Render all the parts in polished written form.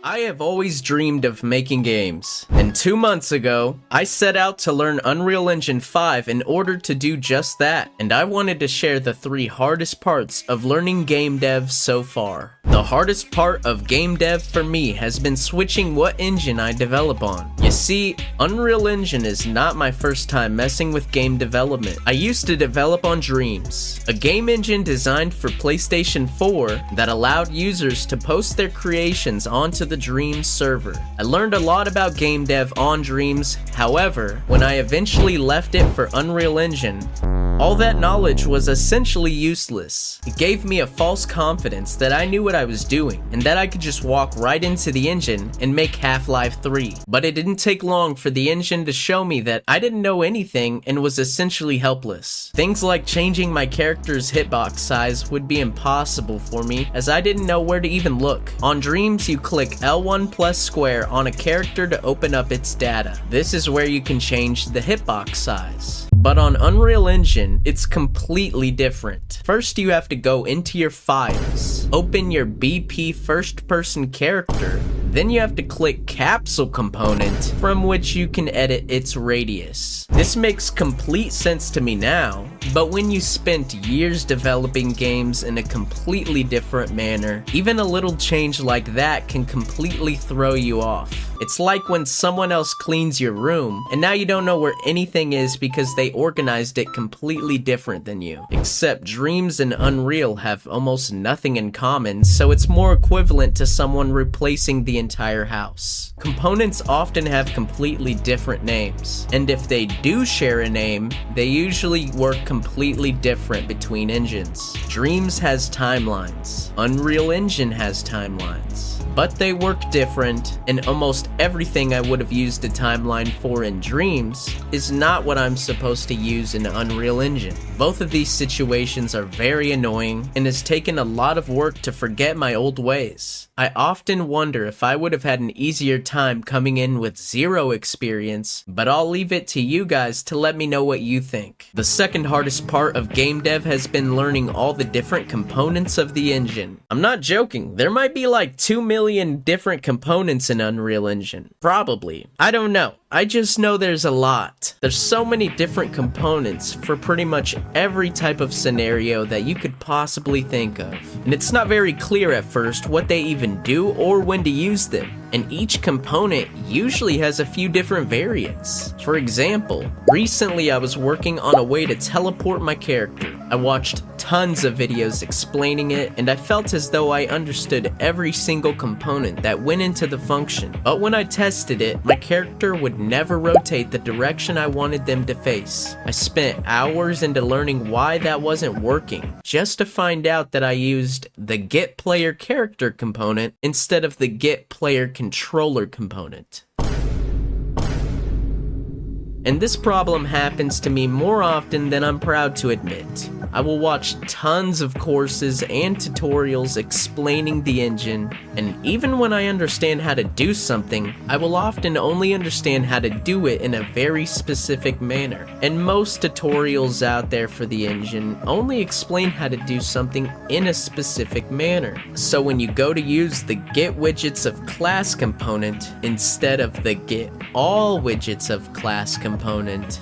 I have always dreamed of making games, and 2 months ago, I set out to learn Unreal Engine 5 in order to do just that, and I wanted to share the 3 hardest parts of learning game dev so far. The hardest part of game dev for me has been switching what engine I develop on. You see, Unreal Engine is not my first time messing with game development. I used to develop on Dreams, a game engine designed for PlayStation 4 that allowed users to post their creations onto the Dreams server. I learned a lot about game dev on Dreams, however, when I eventually left it for Unreal Engine, all that knowledge was essentially useless. It gave me a false confidence that I knew what I was doing, and that I could just walk right into the engine and make Half-Life 3. But it didn't take long for the engine to show me that I didn't know anything and was essentially helpless. Things like changing my character's hitbox size would be impossible for me, as I didn't know where to even look. On Dreams, you click L1 plus square on a character to open up its data. This is where you can change the hitbox size. But on Unreal Engine, it's completely different. First, you have to go into your files, open your BP first-person character, then you have to click Capsule Component, from which you can edit its radius. This makes complete sense to me now, but when you spent years developing games in a completely different manner, even a little change like that can completely throw you off. It's like when someone else cleans your room, and now you don't know where anything is because they organized it completely different than you. Except Dreams and Unreal have almost nothing in common, so it's more equivalent to someone replacing the entire house. Components often have completely different names, and if they do share a name, they usually work completely different between engines. Dreams has timelines. Unreal Engine has timelines. But they work different, and almost everything I would have used a timeline for in Dreams is not what I'm supposed to use in Unreal Engine. Both of these situations are very annoying, and it's taken a lot of work to forget my old ways. I often wonder if I would have had an easier time coming in with 0 experience, but I'll leave it to you guys to let me know what you think. The second hardest part of game dev has been learning all the different components of the engine. I'm not joking, there might be like 2 million different components in Unreal Engine. Probably. I don't know. I just know there's a lot. There's so many different components for pretty much every type of scenario that you could possibly think of. And it's not very clear at first what they even do or when to use them. And each component usually has a few different variants. For example, recently I was working on a way to teleport my character. I watched tons of videos explaining it, and I felt as though I understood every single component that went into the function. But when I tested it, my character would never rotate the direction I wanted them to face. I spent hours into learning why that wasn't working, just to find out that I used the Get Player Character component instead of the Get Player Controller component. And this problem happens to me more often than I'm proud to admit. I will watch tons of courses and tutorials explaining the engine, and even when I understand how to do something, I will often only understand how to do it in a very specific manner. And most tutorials out there for the engine only explain how to do something in a specific manner. So when you go to use the Get Widgets of Class component instead of the Get All Widgets of Class component,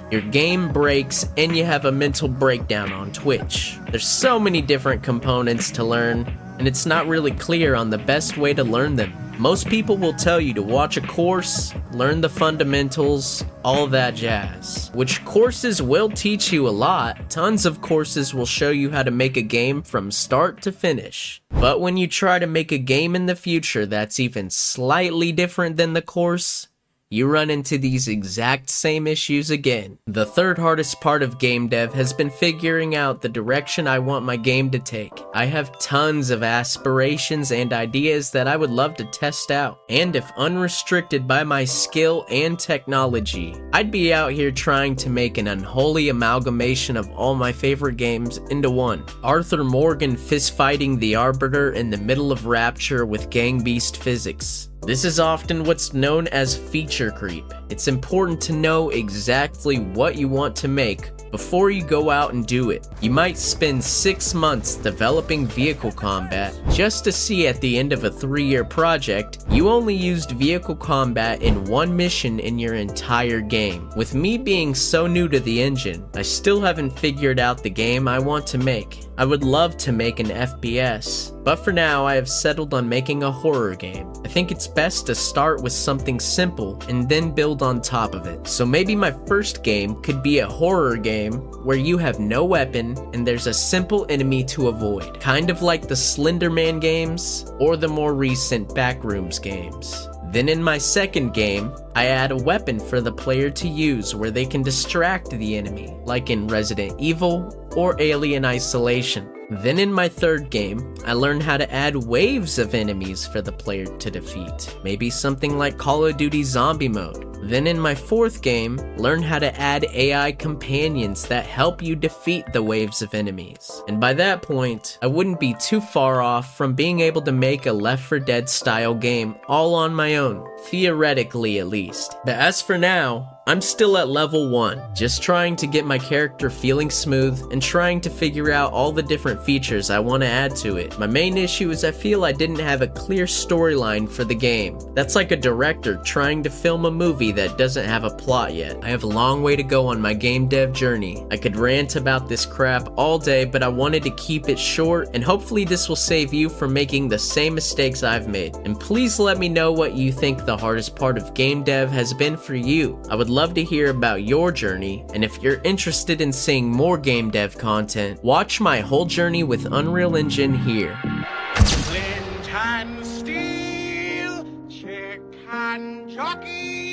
your game breaks and you have a mental breakdown on Twitch. There's so many different components to learn, and it's not really clear on the best way to learn them. Most people will tell you to watch a course, learn the fundamentals, all that jazz. Which courses will teach you a lot. Tons of courses will show you how to make a game from start to finish. But when you try to make a game in the future that's even slightly different than the course, you run into these exact same issues again. The third hardest part of game dev has been figuring out the direction I want my game to take. I have tons of aspirations and ideas that I would love to test out, and if unrestricted by my skill and technology, I'd be out here trying to make an unholy amalgamation of all my favorite games into one. Arthur Morgan fistfighting the Arbiter in the middle of Rapture with Gang Beast physics. This is often what's known as feature creep. It's important to know exactly what you want to make before you go out and do it. You might spend 6 months developing vehicle combat just to see at the end of a 3-year project, you only used vehicle combat in one mission in your entire game. With me being so new to the engine, I still haven't figured out the game I want to make. I would love to make an FPS, but for now I have settled on making a horror game. I think it's best to start with something simple and then build on top of it. So maybe my first game could be a horror game where you have no weapon and there's a simple enemy to avoid. Kind of like the Slender Man games or the more recent Backrooms games. Then in my second game, I add a weapon for the player to use where they can distract the enemy, like in Resident Evil or Alien Isolation. Then in my third game, I learn how to add waves of enemies for the player to defeat, maybe something like Call of Duty Zombie Mode. Then in my fourth game, learn how to add AI companions that help you defeat the waves of enemies. And by that point, I wouldn't be too far off from being able to make a Left 4 Dead style game all on my own, theoretically at least. But as for now, I'm still at level 1, just trying to get my character feeling smooth and trying to figure out all the different features I want to add to it. My main issue is I feel I didn't have a clear storyline for the game. That's like a director trying to film a movie that doesn't have a plot yet. I have a long way to go on my game dev journey. I could rant about this crap all day, but I wanted to keep it short, and hopefully this will save you from making the same mistakes I've made. And please let me know what you think the hardest part of game dev has been for you. I would love to hear about your journey, and if you're interested in seeing more game dev content, watch my whole journey with Unreal Engine here. Flint and steel, chick and jockey.